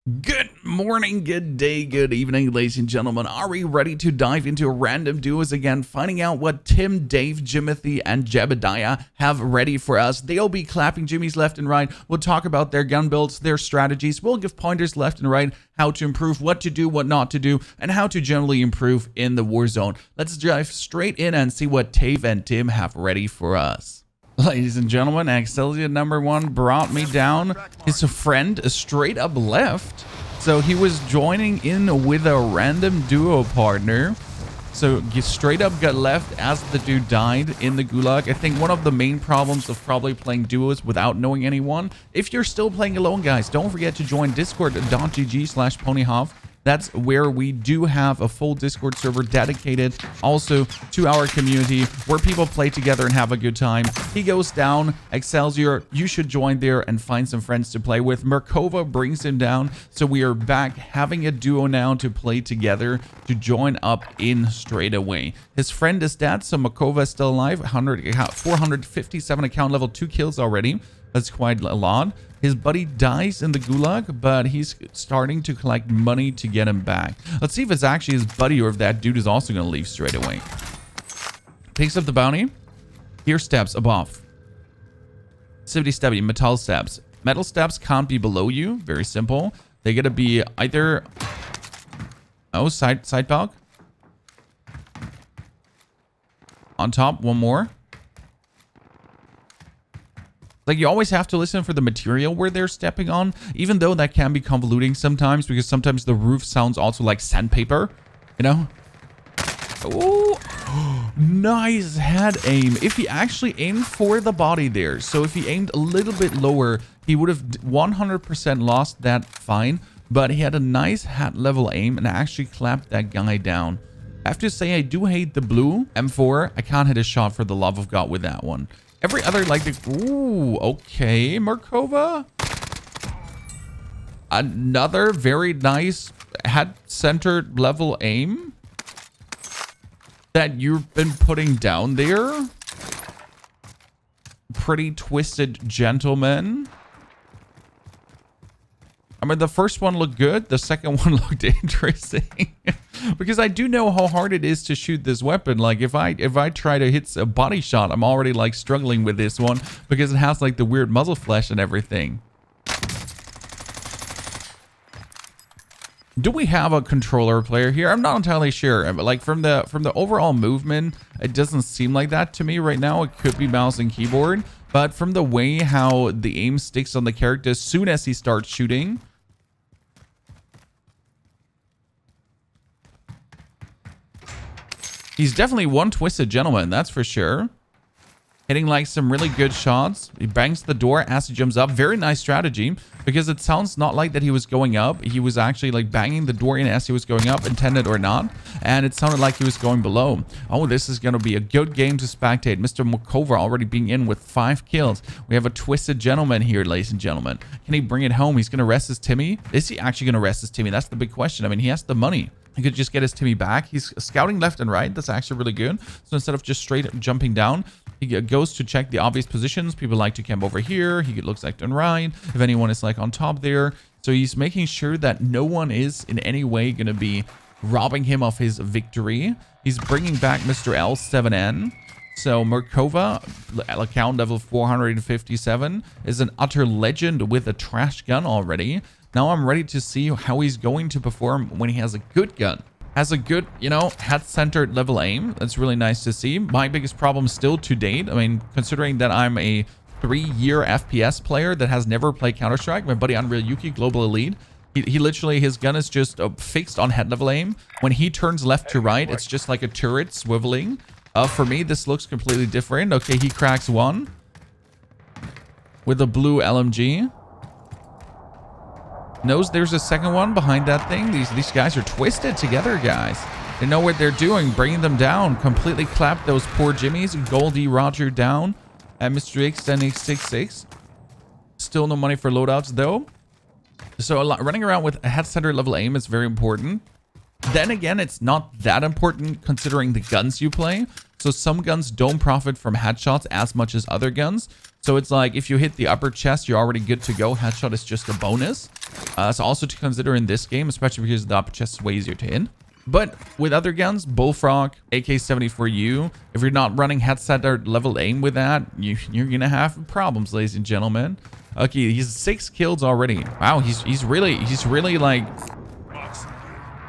Good morning, good day, good evening, ladies and gentlemen. Are we ready to dive into random duos again, finding out what Tim, Dave, Jimothy, and Jebediah have ready for us? They'll be clapping jimmies left and right. We'll talk about their gun builds, their strategies. We'll give pointers left and right, how to improve, what to do, what not to do, and how to generally improve in the Warzone. Let's dive straight in and see what Dave and Tim have ready for us. Ladies and gentlemen, Excelsior #1 brought me down. His friend straight up left. So he was joining in with a random duo partner. So he straight up got left as the dude died in the gulag. I think one of the main problems of probably playing duos without knowing anyone. If you're still playing alone, guys, don't forget to join discord.gg/p4wnyhof. That's where we do have a full Discord server dedicated also to our community where people play together and have a good time. He goes down, Excelsior, you should join there and find some friends to play with. Merkova brings him down, so we are back having a duo now to play together to join up in straight away. His friend is dead, so Merkova is still alive. 457 account level, 2 kills already. That's quite a lot. His buddy dies in the gulag, but he's starting to collect money to get him back. Let's see if it's actually his buddy or if that dude is also going to leave straight away. Picks up the bounty. Here steps above. Civity stabby, metal steps. Metal steps can't be below you. Very simple. They got to be either... Oh, side bulk. On top, one more. Like, you always have to listen for the material where they're stepping on, even though that can be convoluting sometimes, because sometimes the roof sounds also like sandpaper, you know? Oh, nice head aim. If he actually aimed for the body there, so if he aimed a little bit lower, he would have 100% lost that fine, but he had a nice head level aim and actually clapped that guy down. I have to say, I do hate the blue M4. I can't hit a shot for the love of God with that one. Every other, like the... Ooh, okay, Merkova. Another very nice head-centered level aim that you've been putting down there. Pretty twisted gentleman. I mean, the first one looked good. The second one looked interesting. Because I do know how hard it is to shoot this weapon. Like, if I try to hit a body shot, I'm already, like, struggling with this one. Because it has, like, the weird muzzle flash and everything. Do we have a controller player here? I'm not entirely sure. But, like, from the overall movement, it doesn't seem like that to me right now. It could be mouse and keyboard. But from the way how the aim sticks on the character as soon as he starts shooting... He's definitely one twisted gentleman, that's for sure. Hitting like some really good shots. He bangs the door as he jumps up. Very nice strategy, because it sounds not like that he was going up. He was actually like banging the door in as he was going up, intended or not. And it sounded like he was going below. Oh, this is going to be a good game to spectate. Mr. Merkova already being in with 5 kills. We have a twisted gentleman here, ladies and gentlemen. Can he bring it home? He's going to rest his Timmy. Is he actually going to rest his Timmy? That's the big question. I mean, he has the money. He could just get his Timmy back. He's scouting left and right. That's actually really good. So instead of just straight jumping down, he goes to check the obvious positions. People like to camp over here. He looks left and right. If anyone is like on top there. So he's making sure that no one is in any way going to be robbing him of his victory. He's bringing back Mr. L7N. So Merkova, account level 457, is an utter legend with a trash gun already. Now I'm ready to see how he's going to perform when he has a good gun. Has a good, you know, head-centered level aim. That's really nice to see. My biggest problem still to date, I mean, considering that I'm a 3-year FPS player that has never played Counter-Strike, my buddy Unreal Yuki, Global Elite, he literally, his gun is just fixed on head level aim. When he turns left to right, it's just like a turret swiveling. For me, this looks completely different. Okay, he cracks one with a blue LMG. Knows there's a second one behind that thing. These guys are twisted together, guys. They know what they're doing, bringing them down. Completely clapped those poor jimmies. Goldie Roger down. And Mr. X sending 6-6. Still no money for loadouts, though. So running around with a head-centered level aim is very important. Then again, it's not that important considering the guns you play. So some guns don't profit from headshots as much as other guns. So it's like if you hit the upper chest, you're already good to go. Headshot is just a bonus. That's also to consider in this game, especially because the upper chest is way easier to hit. But with other guns, Bullfrog, AK-74U, if you're not running headset or level aim with that, you're gonna have problems, ladies and gentlemen. Okay, he's 6 kills already. Wow, he's really like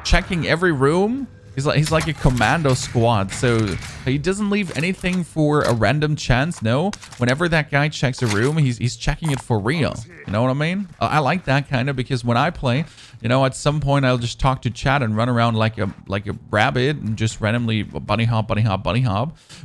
checking every room. He's like a commando squad, so he doesn't leave anything for a random chance. No, whenever that guy checks a room, he's checking it for real. You know what I mean? I like that kind of, because when I play, you know, at some point I'll just talk to chat and run around like a rabbit and just randomly bunny hop.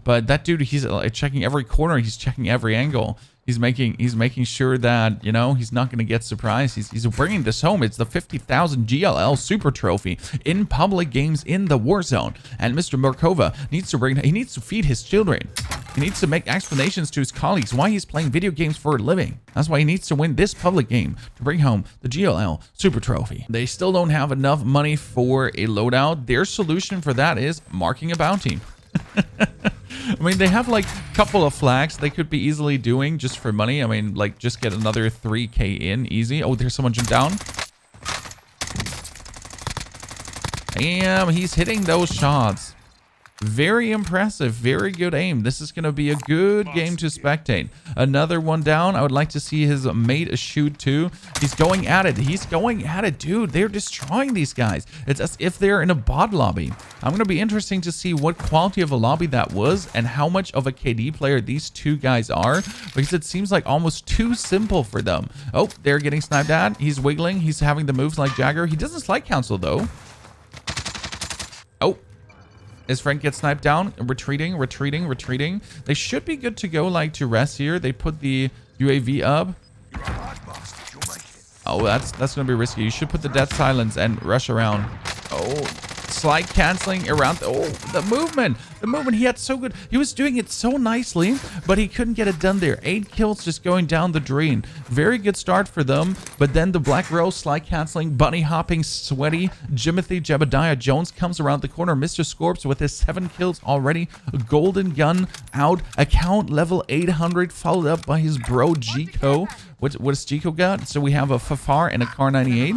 But that dude, he's checking every corner. He's checking every angle. He's making sure that, you know, he's not going to get surprised. He's bringing this home. It's the 50,000 GLL Super Trophy in public games in the Warzone. And Mr. Murkova needs to feed his children. He needs to make explanations to his colleagues why he's playing video games for a living. That's why he needs to win this public game to bring home the GLL Super Trophy. They still don't have enough money for a loadout. Their solution for that is marking a bounty. I mean, they have like a couple of flags they could be easily doing just for money. I mean, like, just get another 3K in easy. Oh, there's someone jumped down. Damn, he's hitting those shots. Very impressive. Very good aim. This is going to be a good game to spectate. Another one down. I would like to see his mate shoot too. He's going at it. He's going at it, dude. They're destroying these guys. It's as if they're in a bot lobby. I'm going to be interesting to see what quality of a lobby that was and how much of a KD player these two guys are, because it seems like almost too simple for them. Oh, they're getting sniped at. He's wiggling. He's having the moves like Jagger. He doesn't slide cancel though. Oh. His friend gets sniped down. Retreating. They should be good to go, like, to rest here. They put the UAV up. Oh, that's gonna be risky. You should put the dead silence and rush around. Oh, slide canceling around. Oh, the movement. He had so good. He was doing it so nicely, but he couldn't get it done there. 8 kills just going down the drain. Very good start for them. But then the Black Rose, slide canceling, bunny hopping, sweaty Jimothy Jebediah Jones comes around the corner. Mr. Scorps with his 7 kills already. A golden gun out. Account level 800, followed up by his bro Gico. What has Gico got? So we have a Fafar and a Car 98.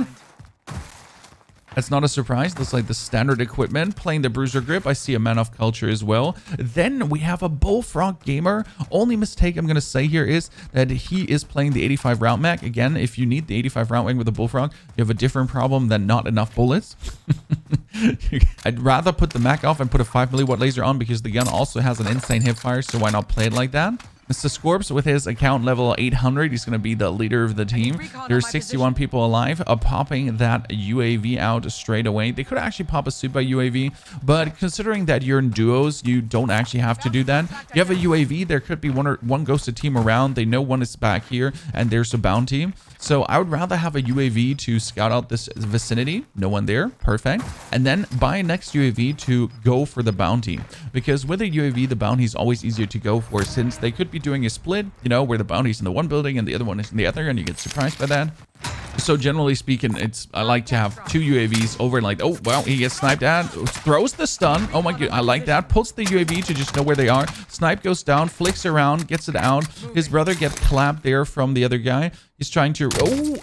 That's not a surprise. That's like the standard equipment. Playing the Bruiser Grip. I see a Man of Culture as well. Then we have a Bullfrog gamer. Only mistake I'm going to say here is that he is playing the 85 round mag. Again, if you need the 85 round mag with a Bullfrog, you have a different problem than not enough bullets. I'd rather put the mag off and put a 5 milliwatt laser on, because the gun also has an insane hipfire, so why not play it like that? Mr. Scorps with his account level 800, he's going to be the leader of the team. There's 61 people alive, popping that UAV out straight away. They could actually pop a Super UAV, but considering that you're in duos, you don't actually have to do that. You have a UAV, there could be one ghosted team around. They know one is back here, and there's a bounty. So I would rather have a UAV to scout out this vicinity. No one there. Perfect. And then buy next UAV to go for the bounty. Because with a UAV, the bounty is always easier to go for, since they could be doing a split, you know, where the bounty's in the one building and the other one is in the other, and you get surprised by that. So generally speaking, I like to have 2 UAVs over, like, oh, well, he gets sniped at, throws the stun. Oh my god, I like that. Puts the UAV to just know where they are. Snipe goes down, flicks around, gets it out. His brother gets clapped there from the other guy. He's trying to, oh,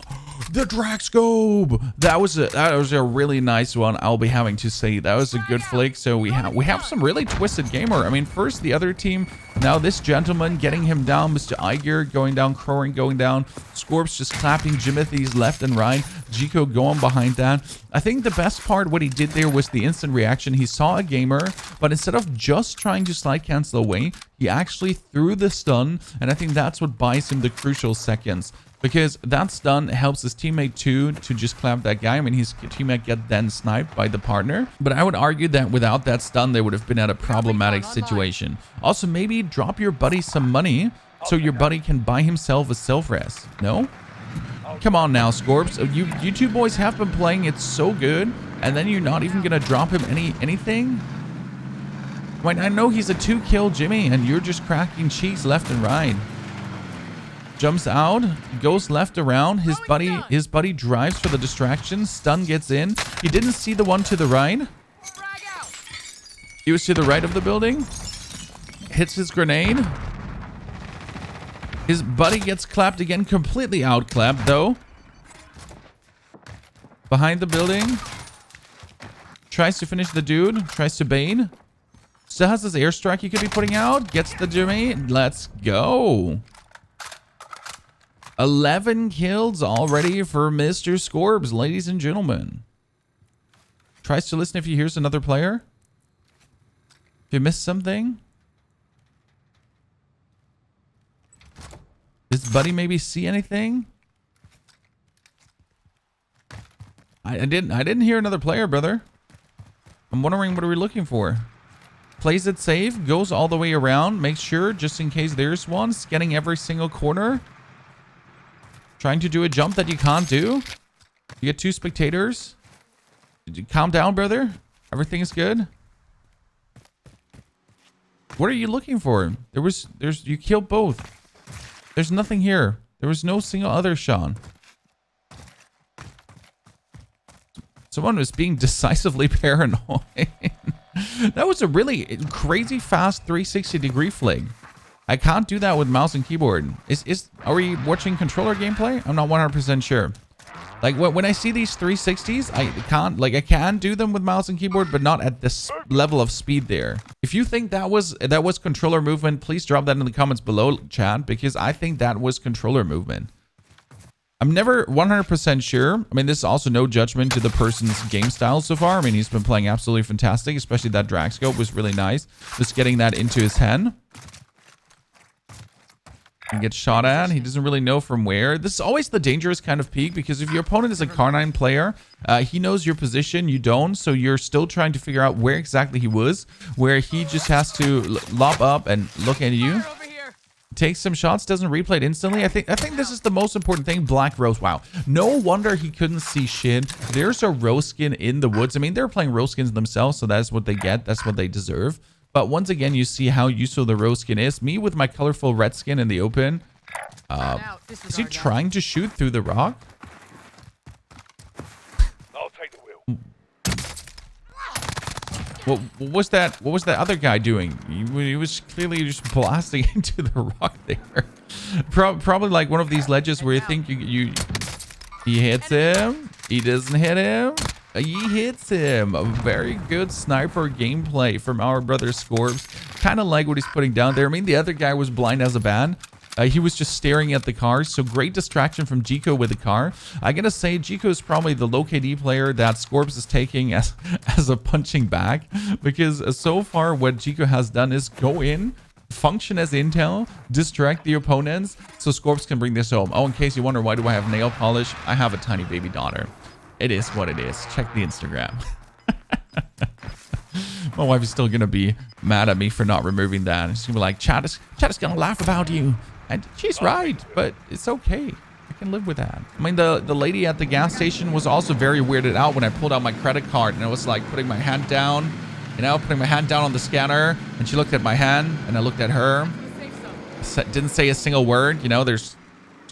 the drag scope. That was a really nice one. I'll be having to say that was a good flick. So we have some really twisted gamer. I mean, first the other team, now this gentleman getting him down, Mr. Iger going down, Crowing going down, Scorps just clapping Jimothy's left and right, Gico going behind that. I think the best part what he did there was the instant reaction. He saw a gamer, but instead of just trying to slide cancel away, he actually threw the stun, and I think that's what buys him the crucial seconds. Because that stun helps his teammate too to just clap that guy. I mean, his teammate get then sniped by the partner. But I would argue that without that stun, they would have been at a problematic situation. Also, maybe drop your buddy some money so your buddy can buy himself a self-res. No? Come on now, Scorps. You two boys have been playing it so good, and then you're not even going to drop him anything? I know he's a 2-kill Jimmy, and you're just cracking cheeks left and right. Jumps out, goes left around. His buddy drives for the distraction. Stun gets in. He didn't see the one to the right. He was to the right of the building. Hits his grenade. His buddy gets clapped again. Completely outclapped though. Behind the building. Tries to finish the dude. Tries to bait. Still has this airstrike he could be putting out. Gets the Jimmy. Let's go. 11 kills already for Mr. Scorbs, ladies and gentlemen. Tries to listen if he hears another player. If you missed something. Does Buddy maybe see anything? I didn't hear another player, brother. I'm wondering, what are we looking for? Plays it safe, goes all the way around, makes sure just in case there's one, scanning every single corner. Trying to do a jump that you can't do. You get 2 spectators. Calm down, brother. Everything is good. What are you looking for? You killed both. There's nothing here. There was no single other Sean. Someone was being decisively paranoid. That was a really crazy fast 360-degree flick. I can't do that with mouse and keyboard. Are we watching controller gameplay? I'm not 100% sure. Like when I see these 360s, I can do them with mouse and keyboard, but not at this level of speed there. If you think that was controller movement, please drop that in the comments below, chat, because I think that was controller movement. I'm never 100% sure. I mean, this is also no judgment to the person's game style so far. I mean, he's been playing absolutely fantastic, especially that drag scope was really nice. Just getting that into his hand. He gets shot at. He doesn't really know from where. This is always the dangerous kind of peak, because if your opponent is a Car9 player, he knows your position, you don't. So you're still trying to figure out where exactly he was, where he just has to lob up and look at you. Takes some shots, doesn't replay it instantly. I think this is the most important thing. Black Rose. Wow. No wonder he couldn't see shit. There's a Rose skin in the woods. I mean, they're playing Rose skins themselves, so that's what they get. That's what they deserve. But once again, you see how useful the Rose skin is. Me with my colorful red skin in the open. Is he trying to shoot through the rock? I'll take the wheel. What was that other guy doing? He was clearly just blasting into the rock there. Probably like one of these ledges where you think he hits him, he doesn't hit him, he hits him. A very good sniper gameplay from our brother Scorbs. Kind of like what he's putting down there. I mean, the other guy was blind as a bat. He was just staring at the car. So great distraction from Jico with the car. I gotta say, Jico is probably the low KD player that Scorbs is taking as a punching bag. Because so far what Jico has done is go in, function as intel, distract the opponents, so Scorbs can bring this home. Oh, in case you wonder, why do I have nail polish? I have a tiny baby daughter. It is what it is. Check the Instagram. My wife is still gonna be mad at me for not removing that. She's gonna be like, chat is gonna laugh about you. And she's right, but it's okay. I can live with that. I mean, the lady at the gas station was also very weirded out when I pulled out my credit card, and I was like putting my hand down, putting my hand down on the scanner, and she looked at my hand, and I looked at her. Didn't say a single word. There's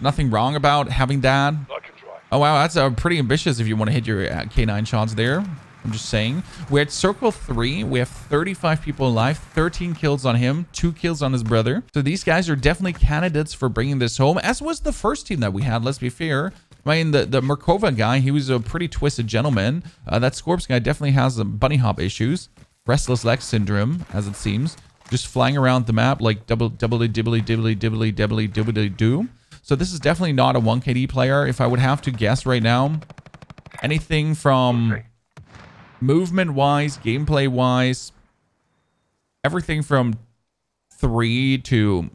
nothing wrong about having that. Oh, wow, that's pretty ambitious if you want to hit your K9 shots there. I'm just saying. We're at circle 3. We have 35 people alive, 13 kills on him, 2 kills on his brother. So these guys are definitely candidates for bringing this home, as was the first team that we had, let's be fair. I mean, the Markova guy, he was a pretty twisted gentleman. That Scorps guy definitely has some bunny hop issues. Restless leg syndrome, as it seems. Just flying around the map like dibbly-dibbly-dibbly-dibbly-dibbly-dibbly-doo. So this is definitely not a 1KD player. If I would have to guess right now, anything from movement-wise, gameplay-wise, everything from 3 to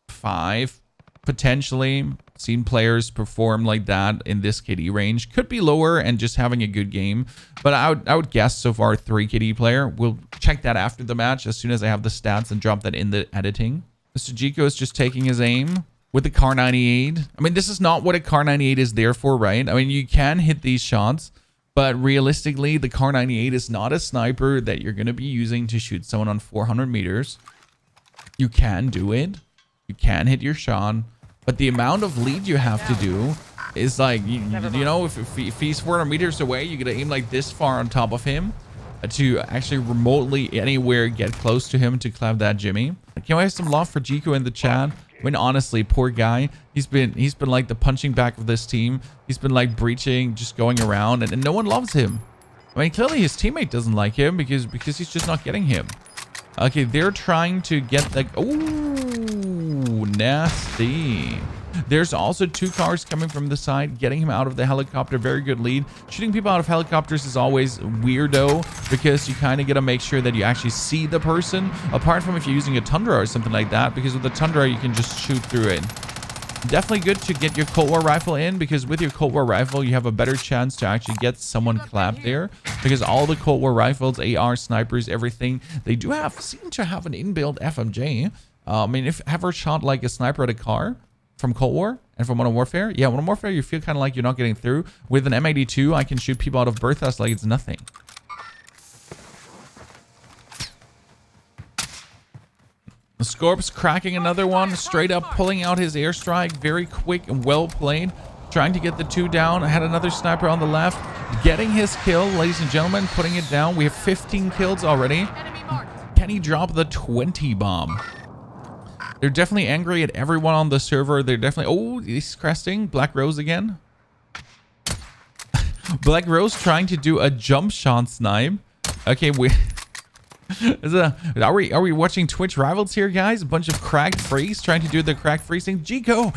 5, potentially. Seen players perform like that in this KD range. Could be lower and just having a good game, but I would guess so far 3 KD player. We'll check that after the match as soon as I have the stats and drop that in the editing. Mr. Jico is just taking his aim with the Car 98. I mean, this is not what a Car 98 is there for, right? I mean, you can hit these shots, but realistically, the Car 98 is not a sniper that you're going to be using to shoot someone on 400 meters. You can do it. You can hit your shot. But the amount of lead you have to do is like, if he's 400 meters away, you got to aim like this far on top of him to actually remotely anywhere get close to him to clap that Jimmy. Can I have some love for Jico in the chat? When honestly, poor guy, he's been like the punching back of this team. He's been like breaching, just going around, and no one loves him. I mean, clearly his teammate doesn't like him because he's just not getting him. Okay, they're trying to get like, ooh, nasty. There's also 2 cars coming from the side, getting him out of the helicopter. Very good lead. Shooting people out of helicopters is always weirdo because you kind of got to make sure that you actually see the person, apart from if you're using a Tundra or something like that, because with the Tundra, you can just shoot through it. Definitely good to get your Cold War rifle in, because with your Cold War rifle, you have a better chance to actually get someone clapped there, because all the Cold War rifles, AR, snipers, everything, they do seem to have an inbuilt FMJ. I mean, if ever shot like a sniper at a car from Cold War and from Modern Warfare, yeah, Modern Warfare, you feel kind of like you're not getting through. With an M82, I can shoot people out of Berthas like it's nothing. Scorp's cracking another one, straight up pulling out his airstrike. Very quick and well played. Trying to get the 2 down. I had another sniper on the left. Getting his kill, ladies and gentlemen, putting it down. We have 15 kills already. Can he drop the 20 bomb? They're definitely angry at everyone on the server. They're definitely... Oh, he's cresting. Black Rose again. Black Rose trying to do a jump shot snipe. Okay, are we watching Twitch Rivals here, guys? A bunch of cracked freaks trying to do the cracked freezing. Gico.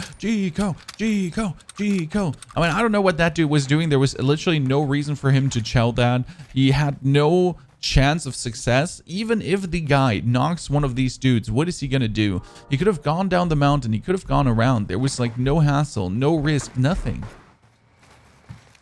I mean, I don't know what that dude was doing. There was literally no reason for him to chow that. He had no chance of success. Even if the guy knocks one of these dudes, what is he gonna do? He could have gone down the mountain. He could have gone around. There was like no hassle, no risk, nothing.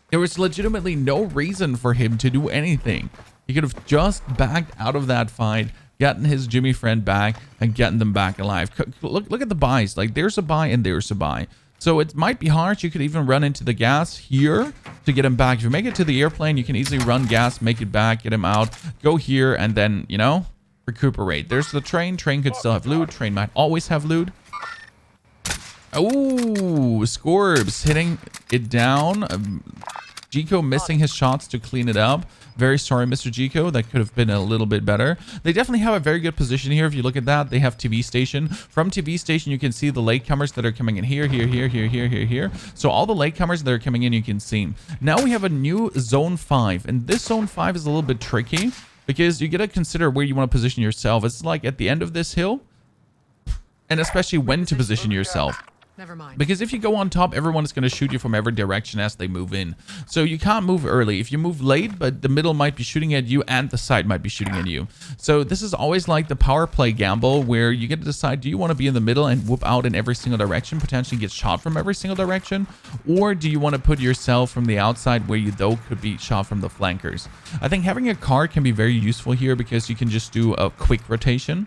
There was legitimately no reason for him to do anything. He could have just backed out of that fight, gotten his Jimmy friend back, and gotten them back alive. Look at the buys. Like, there's a buy and there's a buy. So it might be harsh. You could even run into the gas here to get him back. If you make it to the airplane, you can easily run gas, make it back, get him out, go here, and then, you know, recuperate. There's the train. Train could still have loot. Train might always have loot. Oh, Scorbs hitting it down. Gico missing his shots to clean it up. Very sorry, Mr. Gico. That could have been a little bit better. They definitely have a very good position here. If you look at that, they have TV station. From TV station, you can see the latecomers that are coming in here. So all the latecomers that are coming in, you can see. Now we have a new Zone 5. And this Zone 5 is a little bit tricky because you got to consider where you want to position yourself. It's like at the end of this hill. And especially when to position yourself. Never mind. Because if you go on top, everyone is going to shoot you from every direction as they move in. So you can't move early. If you move late, but the middle might be shooting at you and the side might be shooting at you. So this is always like the power play gamble where you get to decide, do you want to be in the middle and whoop out in every single direction, potentially get shot from every single direction? Or do you want to put yourself from the outside where you though could be shot from the flankers? I think having a car can be very useful here because you can just do a quick rotation.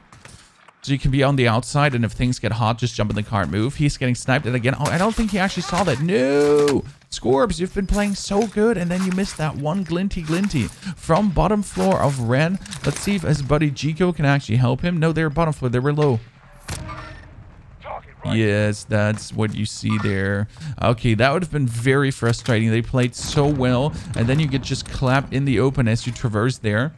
So you can be on the outside, and if things get hot, just jump in the car and move. He's getting sniped. And again, oh, I don't think he actually saw that. No! Scorbs, you've been playing so good, and then you missed that one glinty from bottom floor of Ren. Let's see if his buddy Gico can actually help him. No, they're bottom floor. They were low. Yes, that's what you see there. Okay, that would have been very frustrating. They played so well, and then you get just clapped in the open as you traverse there.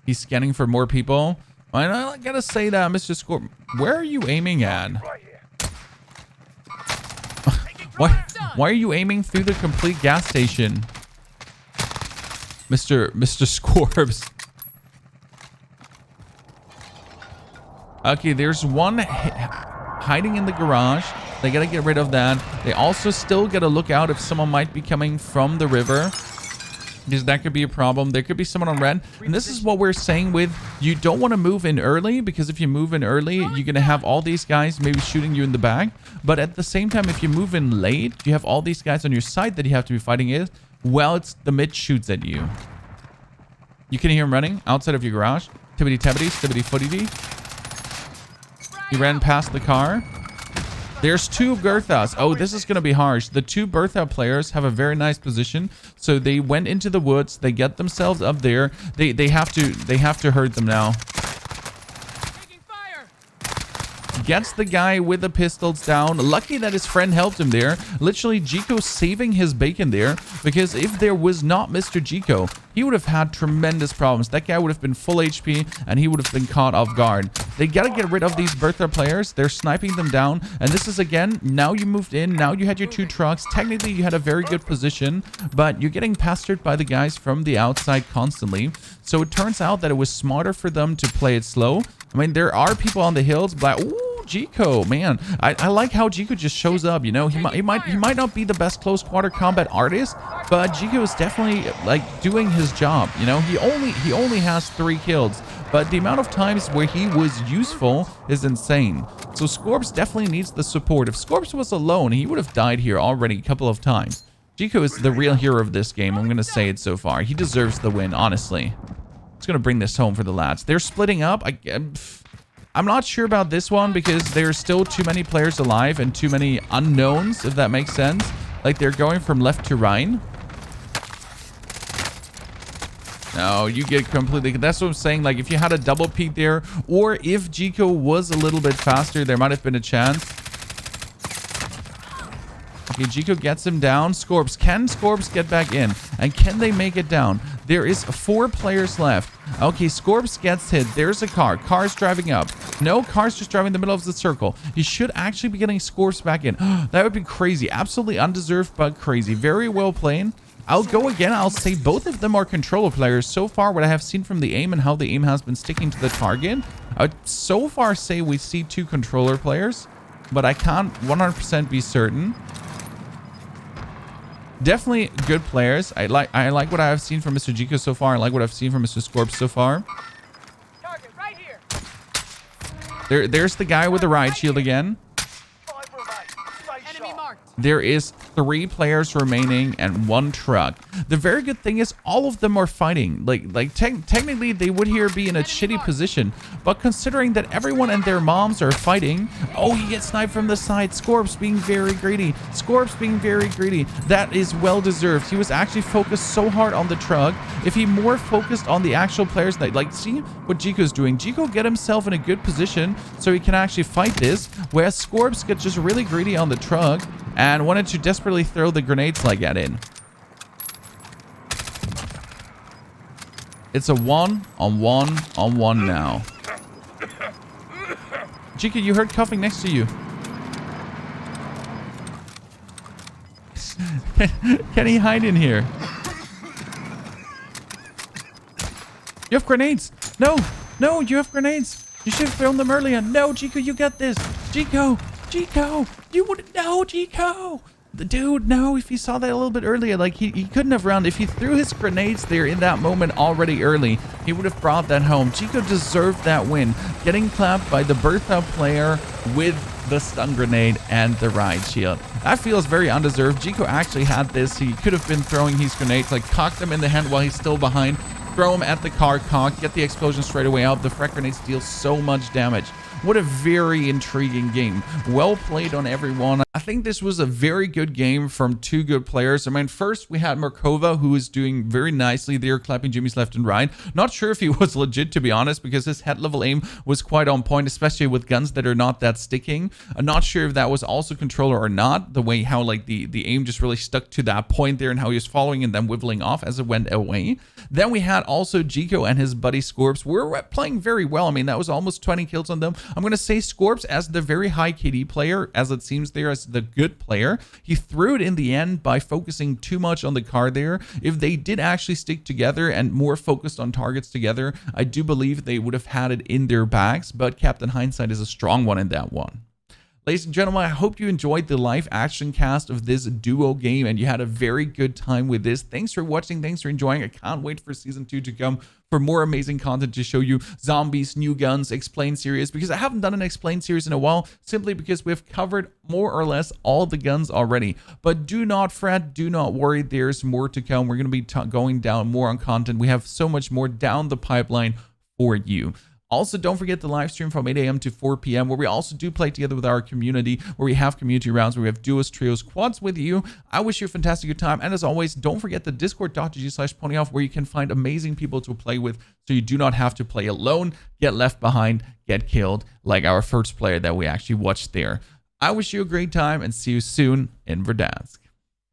He's scanning for more people. I gotta say that, Mr. Scorp, where are you aiming at? Why are you aiming through the complete gas station, Mr. Scorbs? Okay, there's one hiding in the garage. They gotta get rid of that. They also still gotta look out if someone might be coming from the river, because that could be a problem. There could be someone on red. And this is what we're saying with, you don't want to move in early, because if you move in early, you're going to have all these guys maybe shooting you in the back. But at the same time, if you move in late, you have all these guys on your side that you have to be fighting with. Well, it's the mid shoots at you. You can hear him running outside of your garage. Tibbity tabbity, stibbity footity. He ran past the car. There's 2 Berthas. Oh, this is going to be harsh. The 2 Bertha players have a very nice position. So they went into the woods. They get themselves up there. They have to hurt them now. gets the guy with the pistols down. Lucky that his friend helped him there. Literally, Jico saving his bacon there, because if there was not Mr. Jico, he would have had tremendous problems. That guy would have been full HP, and he would have been caught off guard. They got to get rid of these Bertha players. They're sniping them down, and this is, again, now you moved in. Now you had your 2 trucks. Technically, you had a very good position, but you're getting pestered by the guys from the outside constantly. So it turns out that it was smarter for them to play it slow. I mean, there are people on the hills, but ooh, Jico, man, I like how Jico just shows up. You know, he might not be the best close quarter combat artist, but Jico is definitely like doing his job. You know, he only has 3 kills, but the amount of times where he was useful is insane. So Scorps definitely needs the support. If Scorps was alone, he would have died here already a couple of times. Jico is the real hero of this game. I'm gonna say it so far. He deserves the win, honestly. It's gonna bring this home for the lads. They're splitting up. I'm not sure about this one because there's still too many players alive and too many unknowns, if that makes sense. Like, they're going from left to right. No, you get completely... That's what I'm saying. Like, if you had a double peek there, or if Jico was a little bit faster, there might have been a chance. Okay, Jico gets him down. Scorps. Can Scorps get back in? And can they make it down? There is 4 players left. Okay, Scorps gets hit. There's a car. Car's driving up. No, car's just driving in the middle of the circle. He should actually be getting Scorps back in. That would be crazy. Absolutely undeserved, but crazy. Very well played. I'll go again. I'll say both of them are controller players. So far, what I have seen from the aim and how the aim has been sticking to the target, I would so far say we see 2 controller players, but I can't 100% be certain. Definitely good players. I like what I have seen from Mr. Jico so far. I like what I've seen from Mr. Scorps so far. Target right here. There's the guy with the riot shield again. Enemy marked. There is 3 players remaining and 1 truck. The very good thing is all of them are fighting. Technically they would here be in a shitty position, but considering that everyone and their moms are fighting, oh, he gets sniped from the side. Scorps being very greedy. Scorps being very greedy. That is well deserved. He was actually focused so hard on the truck. If he more focused on the actual players, like see what Jico's doing. Jico get himself in a good position so he can actually fight this, whereas Scorps get just really greedy on the truck and wanted to desperately throw the grenades like that in. It's a 1-on-1-on-1 now. Jico, you heard coughing next to you. Can he hide in here? You have grenades. No, no, you have grenades. You should have thrown them earlier. No, Jico, you got this. Jico, you wouldn't know, Jico. The dude, no, if he saw that a little bit earlier, like he couldn't have run. If he threw his grenades there in that moment already early, he would have brought that home. Jico deserved that win. Getting clapped by the Bertha player with the stun grenade and the riot shield. That feels very undeserved. Jico actually had this. He could have been throwing his grenades, like cocked them in the hand while he's still behind. Throw him at the car, cock, get the explosion straight away out. The frag grenades deal so much damage. What a very intriguing game. Well played on everyone. I think this was a very good game from 2 good players. I mean, first we had Markova, who is doing very nicely there, clapping Jimmy's left and right. Not sure if he was legit, to be honest, because his head level aim was quite on point, especially with guns that are not that sticking. I'm not sure if that was also controller or not, the way how like the aim just really stuck to that point there and how he was following and then wibbling off as it went away. Then we had also Jico and his buddy Scorps were playing very well. I mean, that was almost 20 kills on them. I'm going to say Scorps as the very high KD player, as it seems there, as the good player. He threw it in the end by focusing too much on the car there. If they did actually stick together and more focused on targets together, I do believe they would have had it in their bags, but Captain Hindsight is a strong one in that one. Ladies and gentlemen, I hope you enjoyed the live action cast of this duo game and you had a very good time with this. Thanks for watching. Thanks for enjoying. I can't wait for season 2 to come for more amazing content to show you zombies, new guns, explain series, because I haven't done an explain series in a while simply because we've covered more or less all the guns already. But do not fret, do not worry, there's more to come. We're going to be going down more on content. We have so much more down the pipeline for you. Also, don't forget the live stream from 8 a.m. to 4 p.m. where we also do play together with our community, where we have community rounds, where we have duos, trios, quads with you. I wish you a fantastic good time. And as always, don't forget the discord.gg/pwnyof where you can find amazing people to play with so you do not have to play alone, get left behind, get killed like our first player that we actually watched there. I wish you a great time and see you soon in Verdansk.